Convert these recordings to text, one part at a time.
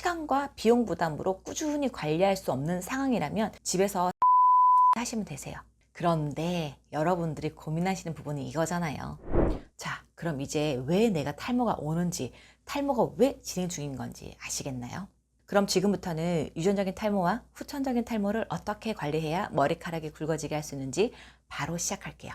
시간과 비용 부담으로 꾸준히 관리할 수 없는 상황이라면 집에서 하시면 되세요. 그런데 여러분들이 고민하시는 부분이 이거잖아요. 자, 그럼 이제 왜 내가 탈모가 오는지, 탈모가 왜 진행 중인 건지 아시겠나요? 그럼 지금부터는 유전적인 탈모와 후천적인 탈모를 어떻게 관리해야 머리카락이 굵어지게 할 수 있는지 바로 시작할게요.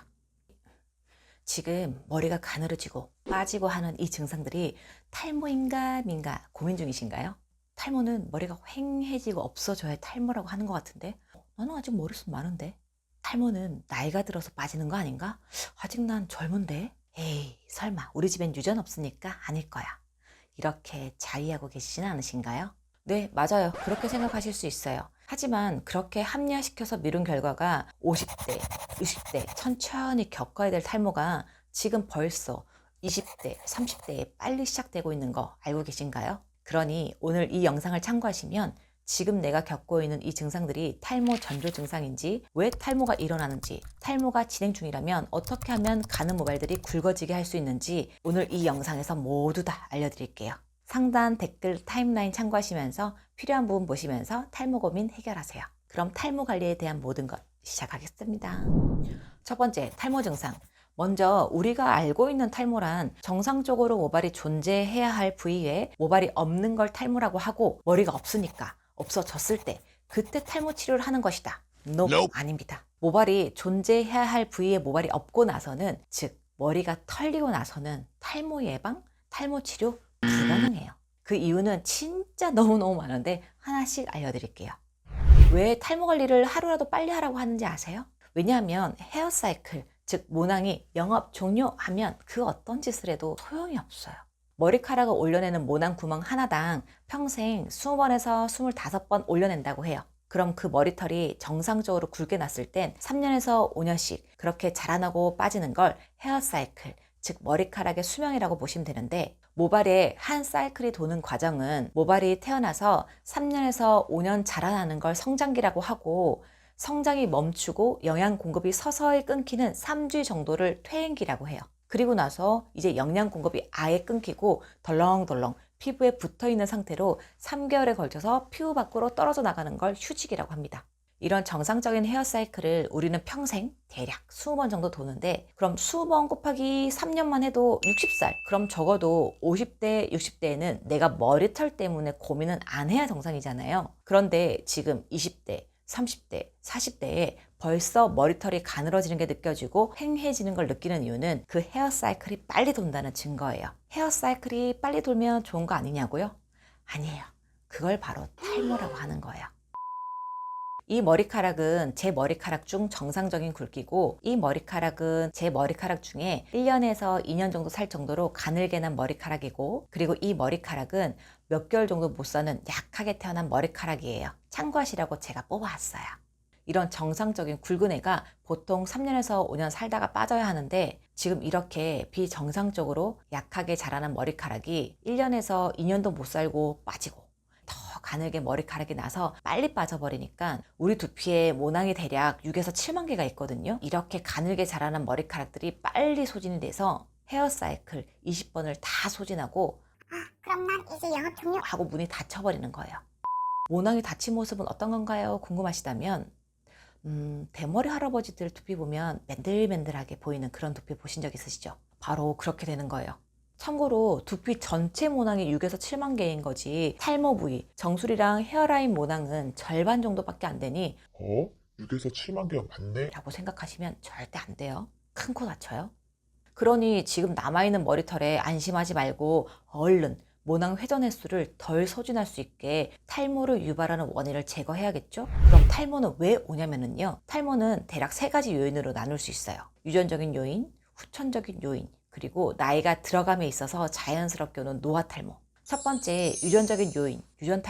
지금 머리가 가늘어지고 빠지고 하는 이 증상들이 탈모인가 민가 고민 중이신가요? 탈모는 머리가 휑해지고 없어져야 탈모라고 하는 것 같은데 나는 아직 머리숱 많은데 탈모는 나이가 들어서 빠지는 거 아닌가? 아직 난 젊은데? 에이 설마 우리 집엔 유전 없으니까 아닐 거야. 이렇게 자위하고 계시진 않으신가요? 네, 맞아요. 그렇게 생각하실 수 있어요. 하지만 그렇게 합리화시켜서 미룬 결과가 50대, 60대 천천히 겪어야 될 탈모가 지금 벌써 20대, 30대에 빨리 시작되고 있는 거 알고 계신가요? 그러니 오늘 이 영상을 참고하시면 지금 내가 겪고 있는 이 증상들이 탈모 전조 증상인지, 왜 탈모가 일어나는지, 탈모가 진행 중이라면 어떻게 하면 가는 모발들이 굵어지게 할 수 있는지 오늘 이 영상에서 모두 다 알려드릴게요. 상단 댓글 타임라인 참고하시면서 필요한 부분 보시면서 탈모 고민 해결하세요. 그럼 탈모 관리에 대한 모든 것 시작하겠습니다. 첫 번째, 탈모 증상. 먼저 우리가 알고 있는 탈모란 정상적으로 모발이 존재해야 할 부위에 모발이 없는 걸 탈모라고 하고, 머리가 없으니까 없어졌을 때 그때 탈모 치료를 하는 것이다. No, 아닙니다. 모발이 존재해야 할 부위에 모발이 없고 나서는, 즉 머리가 털리고 나서는 탈모 예방, 탈모 치료 불가능해요. 그 이유는 진짜 너무너무 많은데 하나씩 알려드릴게요. 왜 탈모 관리를 하루라도 빨리 하라고 하는지 아세요? 왜냐하면 헤어 사이클, 즉 모낭이 영업 종료하면 그 어떤 짓을 해도 소용이 없어요. 머리카락을 올려내는 모낭 구멍 하나당 평생 20번에서 25번 올려낸다고 해요. 그럼 그 머리털이 정상적으로 굵게 났을 땐 3년에서 5년씩 그렇게 자라나고 빠지는 걸 헤어 사이클, 즉 머리카락의 수명이라고 보시면 되는데, 모발의 한 사이클이 도는 과정은 모발이 태어나서 3년에서 5년 자라나는 걸 성장기라고 하고, 성장이 멈추고 영양 공급이 서서히 끊기는 3주 정도를 퇴행기라고 해요. 그리고 나서 이제 영양 공급이 아예 끊기고 덜렁덜렁 피부에 붙어있는 상태로 3개월에 걸쳐서 피부 밖으로 떨어져 나가는 걸 휴직이라고 합니다. 이런 정상적인 헤어 사이클을 우리는 평생 대략 20번 정도 도는데, 그럼 20번 곱하기 3년만 해도 60살, 그럼 적어도 50대, 60대에는 내가 머리털 때문에 고민은 안 해야 정상이잖아요. 그런데 지금 20대, 30대, 40대에 벌써 머리털이 가늘어지는 게 느껴지고 휑해지는 걸 느끼는 이유는 그 헤어 사이클이 빨리 돈다는 증거예요. 헤어 사이클이 빨리 돌면 좋은 거 아니냐고요? 아니에요. 그걸 바로 탈모라고 하는 거예요. 이 머리카락은 제 머리카락 중 정상적인 굵기고, 이 머리카락은 제 머리카락 중에 1년에서 2년 정도 살 정도로 가늘게 난 머리카락이고, 그리고 이 머리카락은 몇 개월 정도 못 사는 약하게 태어난 머리카락이에요. 참고하시라고 제가 뽑아왔어요. 이런 정상적인 굵은 애가 보통 3년에서 5년 살다가 빠져야 하는데, 지금 이렇게 비정상적으로 약하게 자라는 머리카락이 1년에서 2년도 못 살고 빠지고 더 가늘게 머리카락이 나서 빨리 빠져버리니까 우리 두피에 모낭이 대략 6에서 7만 개가 있거든요. 이렇게 가늘게 자라는 머리카락들이 빨리 소진이 돼서 헤어 사이클 20번을 다 소진하고, 그럼 난 이제 영업 종료 하고 문이 닫혀버리는 거예요. 모낭이 닫힌 모습은 어떤 건가요? 궁금하시다면 대머리 할아버지들 두피 보면 맨들맨들하게 보이는 그런 두피 보신 적 있으시죠? 바로 그렇게 되는 거예요. 참고로 두피 전체 모낭이 6에서 7만 개인 거지, 탈모 부위, 정수리랑 헤어라인 모낭은 절반 정도밖에 안 되니 6에서 7만 개가 많네? 라고 생각하시면 절대 안 돼요. 큰 코 다쳐요. 그러니 지금 남아있는 머리털에 안심하지 말고 얼른 모낭 회전 횟수를 덜 소진할 수 있게 탈모를 유발하는 원인을 제거해야겠죠? 그럼 탈모는 왜 오냐면요, 탈모는 대략 3가지 요인으로 나눌 수 있어요. 유전적인 요인, 후천적인 요인, 그리고 나이가 들어감에 있어서 자연스럽게 오는 노화 탈모. 첫 번째, 유전적인 요인. 유전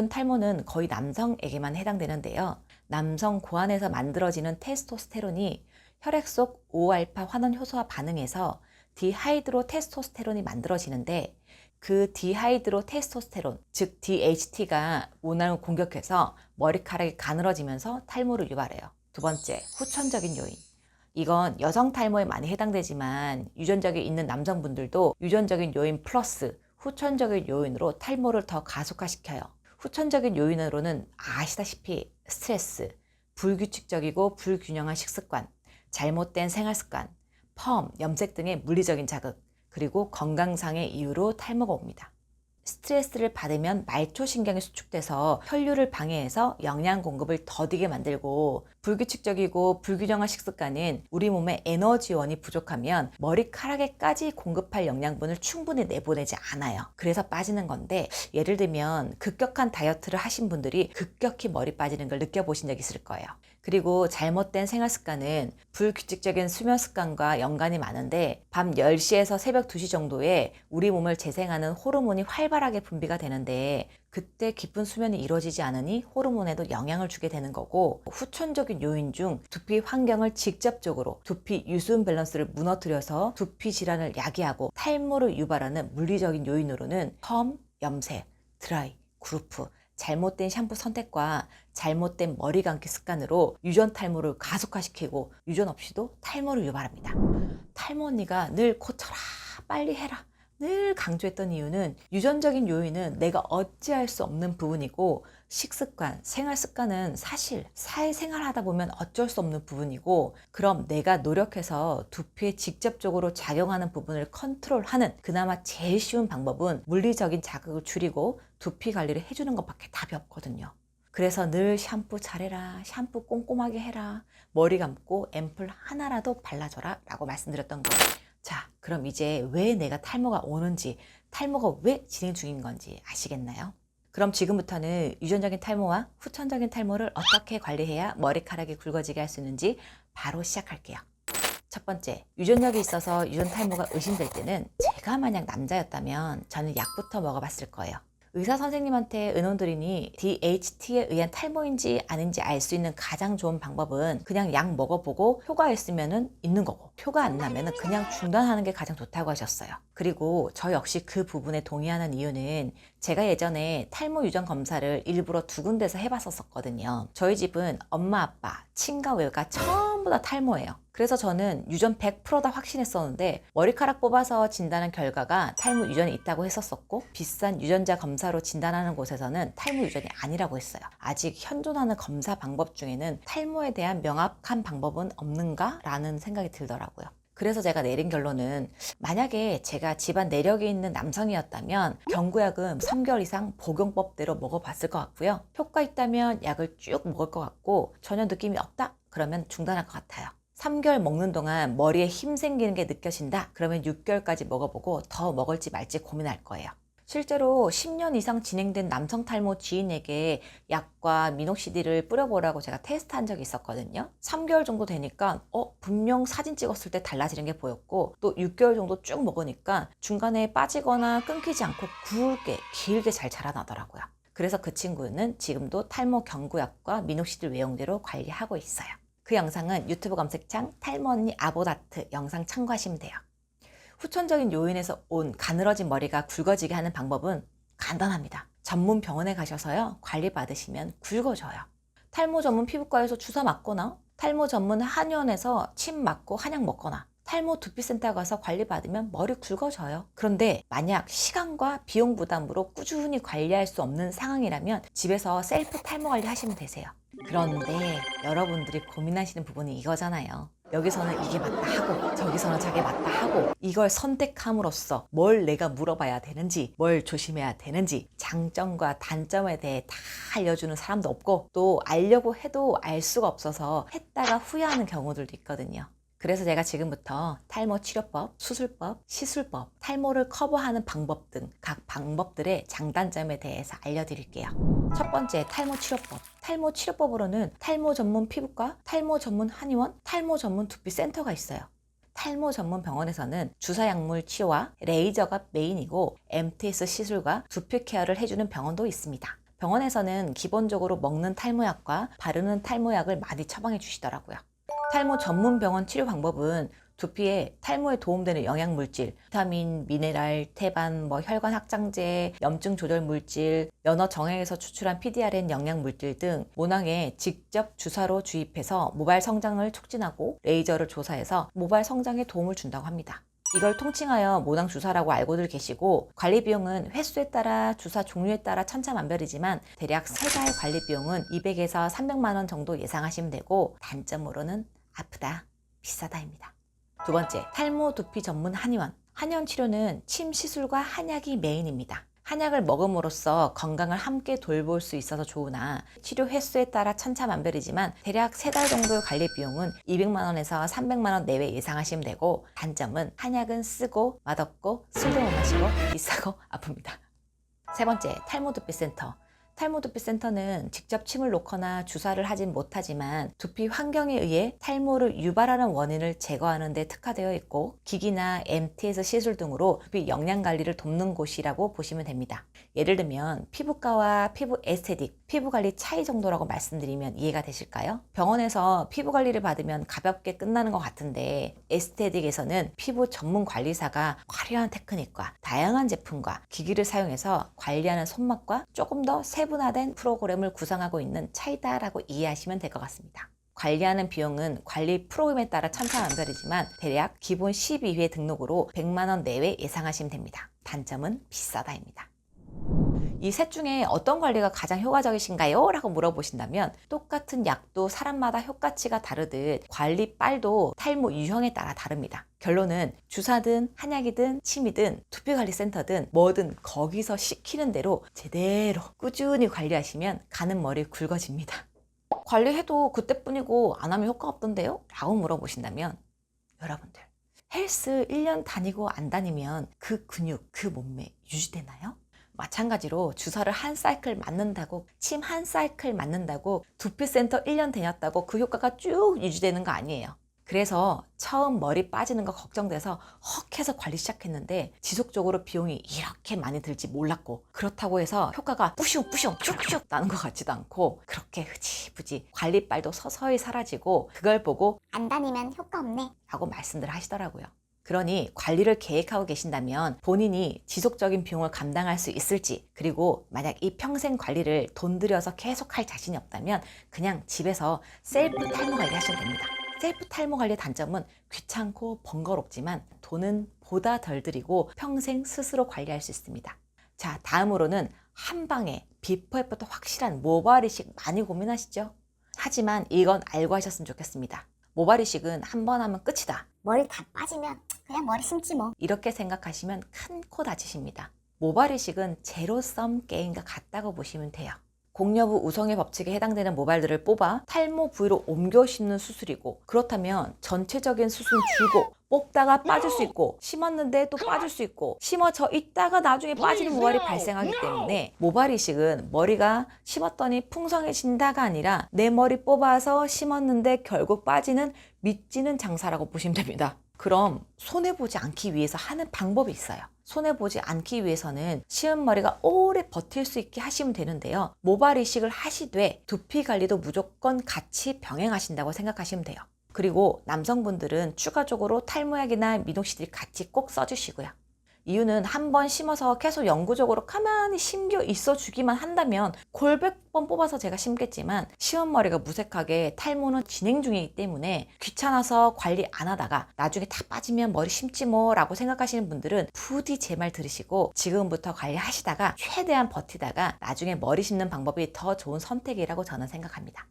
탈모는 거의 남성에게만 해당되는데요. 남성 고환에서 만들어지는 테스토스테론이 혈액 속 5알파 환원 효소와 반응해서 디하이드로 테스토스테론이 만들어지는데, 그 디하이드로 테스토스테론, 즉 DHT가 모낭을 공격해서 머리카락이 가늘어지면서 탈모를 유발해요. 두 번째, 후천적인 요인. 이건 여성 탈모에 많이 해당되지만 유전적이 있는 남성분들도 유전적인 요인 플러스 후천적인 요인으로 탈모를 더 가속화시켜요. 후천적인 요인으로는 아시다시피 스트레스, 불규칙적이고 불균형한 식습관, 잘못된 생활습관, 펌, 염색 등의 물리적인 자극, 그리고 건강상의 이유로 탈모가 옵니다. 스트레스를 받으면 말초신경이 수축돼서 혈류를 방해해서 영양 공급을 더디게 만들고, 불규칙적이고 불균형한 식습관은 우리 몸의 에너지원이 부족하면 머리카락에까지 공급할 영양분을 충분히 내보내지 않아요. 그래서 빠지는 건데, 예를 들면 급격한 다이어트를 하신 분들이 급격히 머리 빠지는 걸 느껴보신 적 있을 거예요. 그리고 잘못된 생활습관은 불규칙적인 수면습관과 연관이 많은데, 밤 10시에서 새벽 2시 정도에 우리 몸을 재생하는 호르몬이 활발하게 분비가 되는데, 그때 깊은 수면이 이루어지지 않으니 호르몬에도 영향을 주게 되는 거고, 후천적인 요인 중 두피 환경을 직접적으로 두피 유수분 밸런스를 무너뜨려서 두피 질환을 야기하고 탈모를 유발하는 물리적인 요인으로는 펌, 염색, 드라이, 그루프, 잘못된 샴푸 선택과 잘못된 머리 감기 습관으로 유전 탈모를 가속화시키고 유전 없이도 탈모를 유발합니다. 탈모 언니가 늘 고쳐라, 빨리 해라 늘 강조했던 이유는, 유전적인 요인은 내가 어찌할 수 없는 부분이고, 식습관, 생활습관은 사실 사회생활 하다 보면 어쩔 수 없는 부분이고, 그럼 내가 노력해서 두피에 직접적으로 작용하는 부분을 컨트롤하는 그나마 제일 쉬운 방법은 물리적인 자극을 줄이고 두피 관리를 해주는 것밖에 답이 없거든요. 그래서 늘 샴푸 잘해라, 샴푸 꼼꼼하게 해라, 머리 감고 앰플 하나라도 발라줘라 라고 말씀드렸던 거예요. 자, 그럼 이제 왜 내가 탈모가 오는지, 탈모가 왜 진행 중인 건지 아시겠나요? 그럼 지금부터는 유전적인 탈모와 후천적인 탈모를 어떻게 관리해야 머리카락이 굵어지게 할 수 있는지 바로 시작할게요. 첫 번째, 유전력이 있어서 유전 탈모가 의심될 때는, 제가 만약 남자였다면 저는 약부터 먹어봤을 거예요. 의사 선생님한테 의논드리니 DHT에 의한 탈모인지 아닌지 알 수 있는 가장 좋은 방법은 그냥 약 먹어보고 효과 있으면 있는 거고, 효과 안 나면 그냥 중단하는 게 가장 좋다고 하셨어요. 그리고 저 역시 그 부분에 동의하는 이유는, 제가 예전에 탈모 유전 검사를 일부러 2군데서 해봤었거든요. 저희 집은 엄마, 아빠, 친가, 외가 전부 다 탈모예요. 그래서 저는 유전 100% 다 확신했었는데, 머리카락 뽑아서 진단한 결과가 탈모 유전이 있다고 했었고, 비싼 유전자 검사로 진단하는 곳에서는 탈모 유전이 아니라고 했어요. 아직 현존하는 검사 방법 중에는 탈모에 대한 명확한 방법은 없는가? 라는 생각이 들더라고요. 그래서 제가 내린 결론은, 만약에 제가 집안 내력이 있는 남성이었다면 경구약은 3개월 이상 복용법대로 먹어봤을 것 같고요. 효과 있다면 약을 쭉 먹을 것 같고, 전혀 느낌이 없다? 그러면 중단할 것 같아요. 3개월 먹는 동안 머리에 힘 생기는 게 느껴진다? 그러면 6개월까지 먹어보고 더 먹을지 말지 고민할 거예요. 실제로 10년 이상 진행된 남성 탈모 지인에게 약과 미녹시딜을 뿌려보라고 제가 테스트한 적이 있었거든요. 3개월 정도 되니까 분명 사진 찍었을 때 달라지는 게 보였고, 또 6개월 정도 쭉 먹으니까 중간에 빠지거나 끊기지 않고 굵게 길게 잘 자라나더라고요. 그래서 그 친구는 지금도 탈모 경구약과 미녹시딜 외용대로 관리하고 있어요. 그 영상은 유튜브 검색창 탈모 언니 아보다트 영상 참고하시면 돼요. 후천적인 요인에서 온 가늘어진 머리가 굵어지게 하는 방법은 간단합니다. 전문 병원에 가셔서요, 관리 받으시면 굵어져요. 탈모 전문 피부과에서 주사 맞거나, 탈모 전문 한의원에서 침 맞고 한약 먹거나, 탈모 두피센터 가서 관리 받으면 머리 굵어져요. 그런데 만약 시간과 비용 부담으로 꾸준히 관리할 수 없는 상황이라면 집에서 셀프 탈모 관리 하시면 되세요. 그런데 여러분들이 고민하시는 부분이 이거잖아요. 여기서는 이게 맞다 하고, 저기서는 저게 맞다 하고, 이걸 선택함으로써 뭘 내가 물어봐야 되는지, 뭘 조심해야 되는지, 장점과 단점에 대해 다 알려주는 사람도 없고, 또 알려고 해도 알 수가 없어서 했다가 후회하는 경우들도 있거든요. 그래서 제가 지금부터 탈모 치료법, 수술법, 시술법, 탈모를 커버하는 방법 등 각 방법들의 장단점에 대해서 알려드릴게요. 첫 번째, 탈모 치료법. 탈모 치료법으로는 탈모 전문 피부과, 탈모 전문 한의원, 탈모 전문 두피센터가 있어요. 탈모 전문 병원에서는 주사약물 치료와 레이저가 메인이고, MTS 시술과 두피 케어를 해주는 병원도 있습니다. 병원에서는 기본적으로 먹는 탈모약과 바르는 탈모약을 많이 처방해 주시더라고요. 탈모 전문 병원 치료 방법은 두피에 탈모에 도움되는 영양물질, 비타민, 미네랄, 태반, 혈관 확장제, 염증 조절 물질, 연어 정액에서 추출한 PDRN 영양물질 등 모낭에 직접 주사로 주입해서 모발 성장을 촉진하고, 레이저를 조사해서 모발 성장에 도움을 준다고 합니다. 이걸 통칭하여 모낭 주사라고 알고들 계시고, 관리 비용은 횟수에 따라 주사 종류에 따라 천차만별이지만 대략 3달 관리 비용은 200에서 300만 원 정도 예상하시면 되고, 단점으로는 아프다, 비싸다입니다. 두 번째, 탈모 두피 전문 한의원. 한의원 치료는 침 시술과 한약이 메인입니다. 한약을 먹음으로써 건강을 함께 돌볼 수 있어서 좋으나 치료 횟수에 따라 천차만별이지만 대략 3달 정도의 관리 비용은 200만 원에서 300만 원 내외 예상하시면 되고, 단점은 한약은 쓰고 맛없고 술도 못 마시고 비싸고 아픕니다. 세 번째, 탈모 두피 센터. 탈모 두피 센터는 직접 침을 놓거나 주사를 하진 못하지만 두피 환경에 의해 탈모를 유발하는 원인을 제거하는 데 특화되어 있고, 기기나 MTS 시술 등으로 두피 영양 관리를 돕는 곳이라고 보시면 됩니다. 예를 들면 피부과와 피부 에스테틱, 피부 관리 차이 정도라고 말씀드리면 이해가 되실까요? 병원에서 피부 관리를 받으면 가볍게 끝나는 것 같은데, 에스테틱에서는 피부 전문 관리사가 화려한 테크닉과 다양한 제품과 기기를 사용해서 관리하는 손맛과 조금 더 세분화된 프로그램을 구성하고 있는 차이다라고 이해하시면 될 것 같습니다. 관리하는 비용은 관리 프로그램에 따라 천차만별이지만 대략 기본 12회 등록으로 100만 원 내외 예상하시면 됩니다. 단점은 비싸다입니다. 이 셋 중에 어떤 관리가 가장 효과적이신가요? 라고 물어보신다면, 똑같은 약도 사람마다 효과치가 다르듯 관리 빨도 탈모 유형에 따라 다릅니다. 결론은 주사든 한약이든 침이든 두피관리센터든 뭐든 거기서 시키는 대로 제대로 꾸준히 관리하시면 가는 머리 굵어집니다. 관리해도 그때뿐이고 안 하면 효과 없던데요? 라고 물어보신다면, 여러분들 헬스 1년 다니고 안 다니면 그 근육, 그 몸매 유지되나요? 마찬가지로 주사를 한 사이클 맞는다고, 침 한 사이클 맞는다고 두피센터 1년 다녔다고 그 효과가 쭉 유지되는 거 아니에요. 그래서 처음 머리 빠지는 거 걱정돼서 헉 해서 관리 시작했는데 지속적으로 비용이 이렇게 많이 들지 몰랐고, 그렇다고 해서 효과가 뿌숑뿌숑 슉슉 나는 것 같지도 않고 그렇게 흐지부지 관리빨도 서서히 사라지고, 그걸 보고 안 다니면 효과 없네 라고 말씀들 하시더라고요. 그러니 관리를 계획하고 계신다면 본인이 지속적인 비용을 감당할 수 있을지, 그리고 만약 이 평생 관리를 돈 들여서 계속 할 자신이 없다면 그냥 집에서 셀프 탈모 관리 하시면 됩니다. 셀프 탈모 관리의 단점은 귀찮고 번거롭지만 돈은 보다 덜 들이고 평생 스스로 관리할 수 있습니다. 자, 다음으로는 한방에 비포 애프터 확실한 모발 이식 많이 고민하시죠? 하지만 이건 알고 하셨으면 좋겠습니다. 모발 이식은 한 번 하면 끝이다, 머리 다 빠지면 그냥 머리 심지 뭐. 이렇게 생각하시면 큰 코 다치십니다. 모발 이식은 제로섬 게임과 같다고 보시면 돼요. 공여부 우성의 법칙에 해당되는 모발들을 뽑아 탈모 부위로 옮겨 심는 수술이고, 그렇다면 전체적인 수술은 줄고 뽑다가 빠질 수 있고, 심었는데 또 빠질 수 있고, 심어져 있다가 나중에 빠지는 모발이 발생하기 때문에 모발 이식은 머리가 심었더니 풍성해진다가 아니라 내 머리 뽑아서 심었는데 결국 빠지는 밑지는 장사라고 보시면 됩니다. 그럼 손해보지 않기 위해서 하는 방법이 있어요. 손해보지 않기 위해서는 심은 머리가 오래 버틸 수 있게 하시면 되는데요. 모발 이식을 하시되 두피 관리도 무조건 같이 병행하신다고 생각하시면 돼요. 그리고 남성분들은 추가적으로 탈모약이나 미녹시딜 같이 꼭 써주시고요. 이유는 한 번 심어서 계속 영구적으로 가만히 심겨 있어 주기만 한다면 골백 번 뽑아서 제가 심겠지만, 심은 머리가 무색하게 탈모는 진행 중이기 때문에 귀찮아서 관리 안 하다가 나중에 다 빠지면 머리 심지 뭐 라고 생각하시는 분들은 부디 제 말 들으시고 지금부터 관리하시다가 최대한 버티다가 나중에 머리 심는 방법이 더 좋은 선택이라고 저는 생각합니다.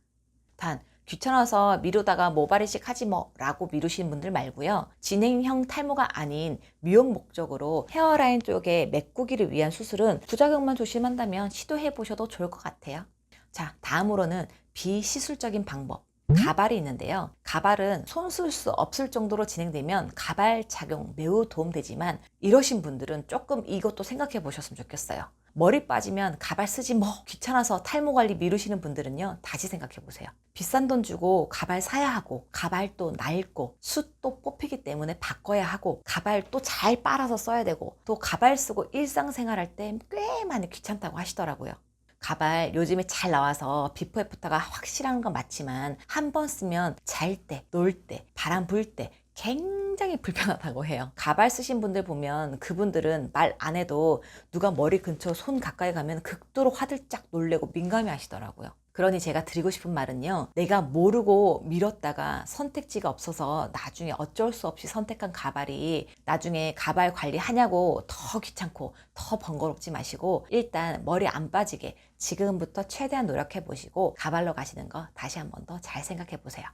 단 귀찮아서 미루다가 모발 이식 하지 뭐 라고 미루시는 분들 말고요. 진행형 탈모가 아닌 미용 목적으로 헤어라인 쪽에 메꾸기를 위한 수술은 부작용만 조심한다면 시도해 보셔도 좋을 것 같아요. 자, 다음으로는 비시술적인 방법. 가발이 있는데요. 가발은 손 쓸 수 없을 정도로 진행되면 가발 착용 매우 도움되지만, 이러신 분들은 조금 이것도 생각해 보셨으면 좋겠어요. 머리 빠지면 가발 쓰지 뭐 귀찮아서 탈모 관리 미루시는 분들은요, 다시 생각해 보세요. 비싼 돈 주고 가발 사야 하고, 가발 또 낡고 숱도 뽑히기 때문에 바꿔야 하고, 가발 또 잘 빨아서 써야 되고, 또 가발 쓰고 일상생활할 때 꽤 많이 귀찮다고 하시더라고요. 가발 요즘에 잘 나와서 비포 애프터가 확실한 건 맞지만 한 번 쓰면 잘 때, 놀 때, 바람 불 때 굉장히 불편하다고 해요. 가발 쓰신 분들 보면 그분들은 말 안 해도 누가 머리 근처 손 가까이 가면 극도로 화들짝 놀래고 민감해 하시더라고요. 그러니 제가 드리고 싶은 말은요. 내가 모르고 미뤘다가 선택지가 없어서 나중에 어쩔 수 없이 선택한 가발이 나중에 가발 관리하냐고 더 귀찮고 더 번거롭지 마시고 일단 머리 안 빠지게 지금부터 최대한 노력해 보시고 가발로 가시는 거 다시 한 번 더 잘 생각해 보세요.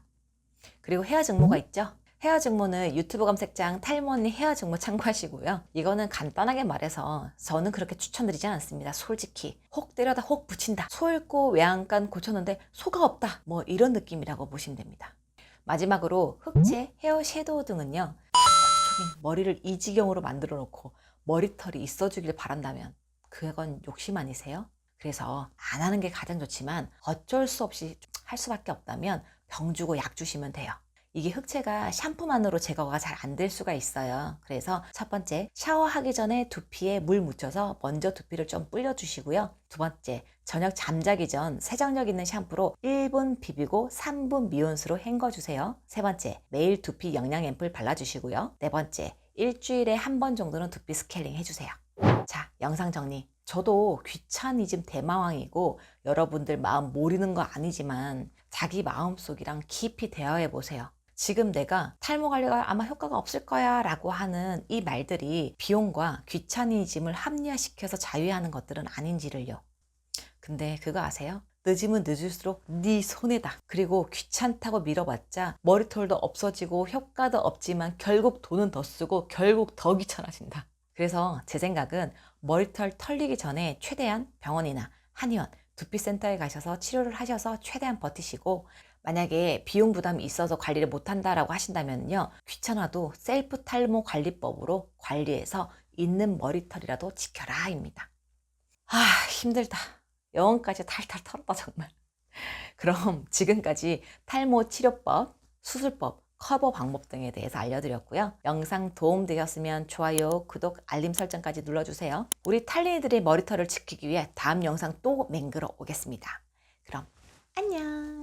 그리고 헤어 증모가 있죠. 헤어 증모는 유튜브 검색창 탈모 언니 헤어 증모 참고하시고요. 이거는 간단하게 말해서 저는 그렇게 추천드리지 않습니다. 솔직히 혹 때려다 혹 붙인다. 소 잃고 외양간 고쳤는데 소가 없다. 뭐 이런 느낌이라고 보시면 됩니다. 마지막으로 흑채, 헤어 섀도우 등은요. 머리를 이 지경으로 만들어 놓고 머리털이 있어주길 바란다면 그건 욕심 아니세요? 그래서 안 하는 게 가장 좋지만 어쩔 수 없이 할 수밖에 없다면 병 주고 약 주시면 돼요. 이게 흑채가 샴푸만으로 제거가 잘 안 될 수가 있어요. 그래서 첫 번째, 샤워하기 전에 두피에 물 묻혀서 먼저 두피를 좀 불려주시고요. 두 번째, 저녁 잠자기 전 세정력 있는 샴푸로 1분 비비고 3분 미온수로 헹궈주세요. 세 번째, 매일 두피 영양 앰플 발라주시고요. 네 번째, 일주일에 한 번 정도는 두피 스케일링 해주세요. 자, 영상 정리. 저도 귀차니즘 대마왕이고 여러분들 마음 모르는 거 아니지만 자기 마음속이랑 깊이 대화해 보세요. 지금 내가 탈모 관리가 아마 효과가 없을 거야 라고 하는 이 말들이 비용과 귀차니즘을 합리화시켜서 자유하는 것들은 아닌지를요. 근데 그거 아세요? 늦으면 늦을수록 네 손해다. 그리고 귀찮다고 밀어봤자 머리털도 없어지고 효과도 없지만 결국 돈은 더 쓰고 결국 더 귀찮아진다. 그래서 제 생각은 머리털 털리기 전에 최대한 병원이나 한의원, 두피센터에 가셔서 치료를 하셔서 최대한 버티시고 만약에 비용 부담이 있어서 관리를 못한다라고 하신다면요. 귀찮아도 셀프 탈모 관리법으로 관리해서 있는 머리털이라도 지켜라 입니다. 아, 힘들다. 영혼까지 탈탈 털었다 정말. 그럼 지금까지 탈모 치료법, 수술법, 커버 방법 등에 대해서 알려드렸고요. 영상 도움되셨으면 좋아요, 구독, 알림 설정까지 눌러주세요. 우리 탈린이들의 머리털을 지키기 위해 다음 영상 또 맹글어 오겠습니다. 그럼 안녕.